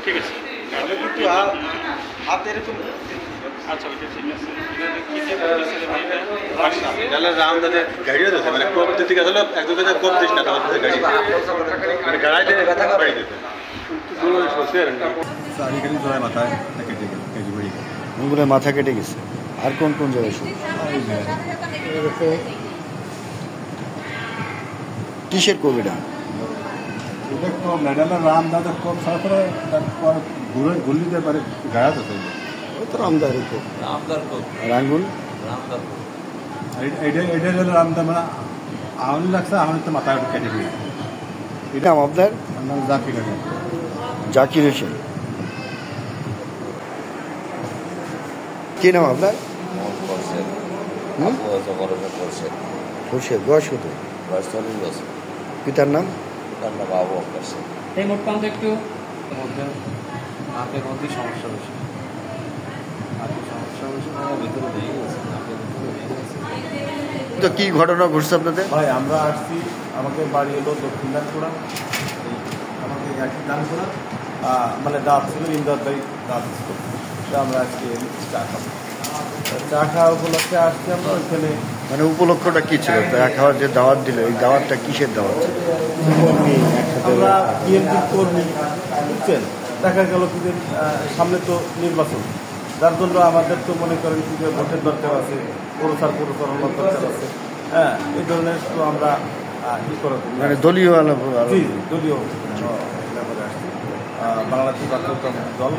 ঠিক আছে কিন্তু হাত এরকম আচ্ছা ওইটা ঠিক আছে এটা কি তাহলে রামদাদের গাড়িও দিতে মানে কোপ দিতে গেলে একদম কোপ দিস না তাহলে গাড়ি মানে গাড়াইতে বাড়ি দিতে মাথা কেটে গেছে। আর কোন কোন জায়গায় কিসের কোভিডা ম্যাডামের রামদাদের কোপ তারপরে ঘুরে দিতে পারে গাড়া তো ওই তো রামদারের কোপ আর আঙ্গুল এটা হলো রামদা মানে আঙুল লাগছে আঙুল তো মাথা কেটে দিয়ে এটা আপনার নাম জাকির জাকির হোসেন। কি নাম আপনার? খোরশেদ। বয়স কত? পিতার নাম? এই মোট পান্তে একটু মধ্যে নাকের মধ্যে সমস্যা বেশি, নাকের সমস্যা বেশি ভিতরে দিয়ে গেছে, নাকের ভিতরে দিয়ে গেছে। তো কি ঘটনা ঘটছে আপনাদের? ভাই আমরা আসছি, আমাদের বাড়ি হলো দক্ষিণ দানপুরা, আমাদের একই দানপুরা মানে দাঁত ছিল ইন্দারদারি দাঁত ছিল, আমরা আজকে চা খাবো। চা খাওয়া উপলক্ষে আসছি আমরা ওইখানে। মানে উপলক্ষটা কি ছিল? চা খাওয়ার যে দাওয়াত দিল, এই দাওয়াতটা কিসের দাওয়াত? আমরা বিএনপির কর্মী, বুঝছেন, দেখা গেল কি সামনে তো নির্বাচন, যার জন্য আমাদের তো মনে করেন কি ভোটের দরকার আছে, পৌরসার পৌরসভার দরকার আছে, হ্যাঁ, এই ধরনের তো আমরা ই করা মানে দলীয় দলীয় আসছি। বাংলাদেশ জাতীয়তাবাদী দল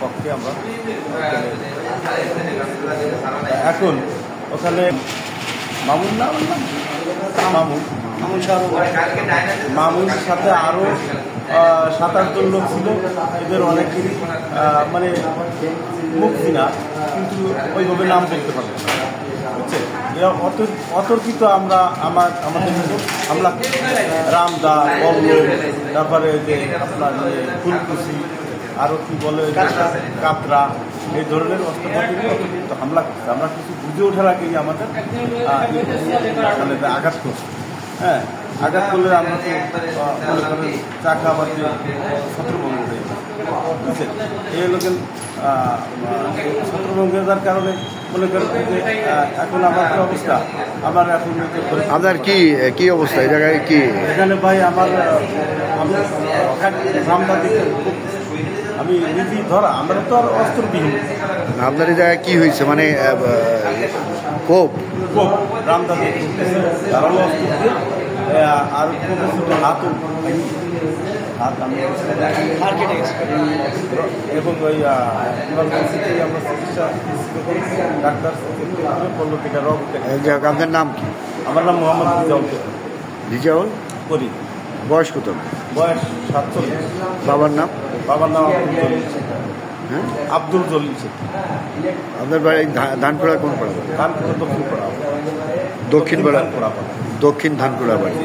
পক্ষে আমরা এখন ওখানে মামুন না মামুনের সাথে আরও 7-8 জন লোক ছিল। এদের অনেকেরই মানে মুখ চিনা, কিন্তু ওইভাবে নাম বলতে পারবে না, বুঝছে। এরা অতর্কিত আমরা আমাদের হামলা রামদা, বল্লভ, তারপরে যে আপনার ফুলকুচি, আরও কি বলে কাতরা, এই ধরনের অস্ত্রপাতি নিয়ে অতর্কিত হামলা করছে। আমরা কিছু বুঝে ওঠার আগেই আমাদের আঘাত করছে। হ্যাঁ, আঘাত করলে আমরা তো মনে করেন চা খাবার যে ছত্রভঙ্গ হয়ে বুঝছেন, এই লোকের ছত্রভঙ্গ যার কারণে মনে করেন যে এখন আমার কি অবস্থা, আমার এখন আপনার কি অবস্থা এই জায়গায়? কি এখানে ভাই আমার রামদাদি, আমি নিজেই ধরা, আমরা তো আর অস্ত্রবিহীন। আপনার এই জায়গায় কি হয়েছে? মানে কোপ রামদাদি ধারালো অস্ত্র দিয়ে আর হাত কেটে গেছে এবং ওই ইমার্জেন্সি থেকে আমরা চিকিৎসা ডাক্তার বললো টিকা রোগ। আপনার নাম কি? আমার নাম মোহাম্মদ রিজাউল করি। বয়স কত? বয়স 47। বাবার নাম? বাবার নাম হ্যাঁ, আব্দুল জলিল। আপনার বাড়ি ধানপুরা কোন পাড়া? ধানপুরা দক্ষিণ পাড়া, দক্ষিণ পাড়া, দক্ষিণ ধানপুরা বাড়ি।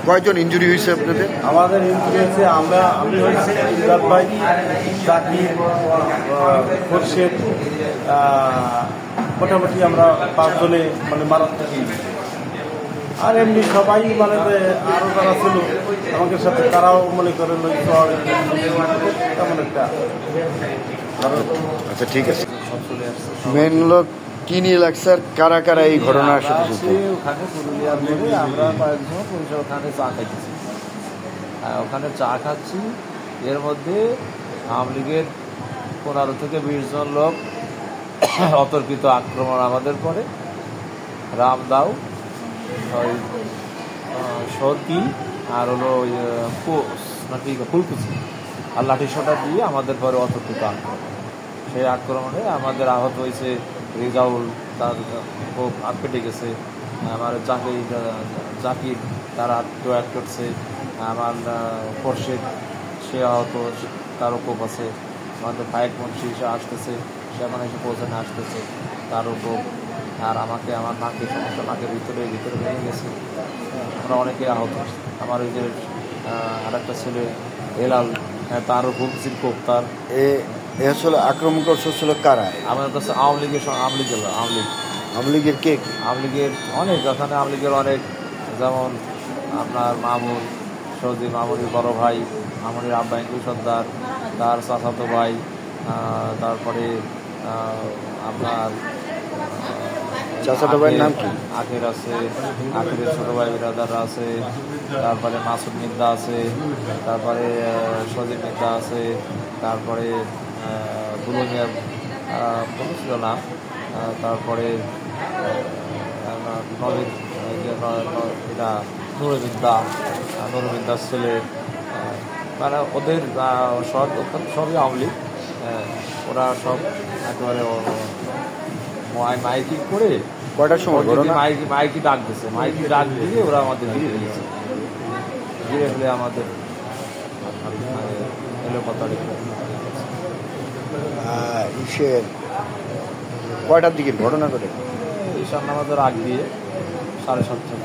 কয়জন ইনজুরি হয়েছে আপনাদের? আমাদের ইনজুরি হয়েছে, আমি হয়েছি ইজাদ ভাই, জাকির, খোরশেদ, মোটামুটি আমরা 5 জনে মানে মারাত্মক। আর এমনি সবাই মানে আরও যারা ছিল আমাদের সাথে, তারাও মনে করেন ওই তেমন একটা। আচ্ছা ঠিক আছে, মেন লোক কি নিয়ে লাগছে আর কারা কারা এই ঘটনার সাথে? ওখানে পুরুলিয়ার মোড়ে আমরা কয়েকজন ওখানে চা খাইতেছি, ওখানে চা খাচ্ছি। এর মধ্যে আওয়ামী লীগের 15 থেকে 20 জন লোক অতর্কিত আক্রমণ আমাদের পরে। রামদাও, ওই সতী, আর হলো ওই নাকি ফুলকুচি আর লাঠিসোঁটা দিয়ে আমাদের পরে অতর্কিত আক্রমণ। সেই আক্রমণে আমাদের আহত হয়েছে রেজাউল, তার খুব হাত কেটে গেছে। আমার জাকির, তার হাত জয়েট করছে। আমার খোরশেদ, সে আহত, তারও খুব আছে। আমাদের ফায়েক মুন্সি, সে আসতেছে, সে এখন এসে পৌঁছানো আসতেছে, তারও খুব। আর আমাকে আমার নাকের সমস্যা, নাকের ভিতরে ভেঙে গেছে। আমরা অনেকে আহত। আমার ওই যে আরেকটা ছেলে হেলাল, তারও ভুগছিল খুব। তার আসলে আক্রমণ করছিল কারা? আমার কাছে আওয়ামী লীগের আওয়ামী লীগের কে? আওয়ামী লীগের অনেক, ওখানে আওয়ামী লীগের অনেক, যেমন আপনার মামুন সৌদি মামুনের বড় ভাই, মামুনের আব্বা ইন্দু সর্দার, তার চাচাতো ভাই, তারপরে আপনার চাচাতো ভাইয়ের নাম কি? আখের আছে, আখেরের ছোটো ভাই বিরাদাররা আছে, তারপরে মাসুদ মিদ্দা আছে, তারপরে সজিব মিদ্দা আছে, তারপরে বুলুমিয়া বলেছিল না, তারপরে নবীর এটা নুরবিদ্যার ছেলে, মানে ওদের সবই আওয়ামী লীগ। ওরা সব একেবারে মাইকিং করে কয়টার সময় ঘটনা? মাইকি ডাক দিচ্ছে, মাইকি ডাক দিয়ে ওরা আমাদের ঘিরে ফেলেছে, ঘিরে ফেলে আমাদের এলোপাতাড়ি ইসের কয়টার দিকে ঘটনা ঘটে? ঈশান নামাজের আগ দিয়ে 7:30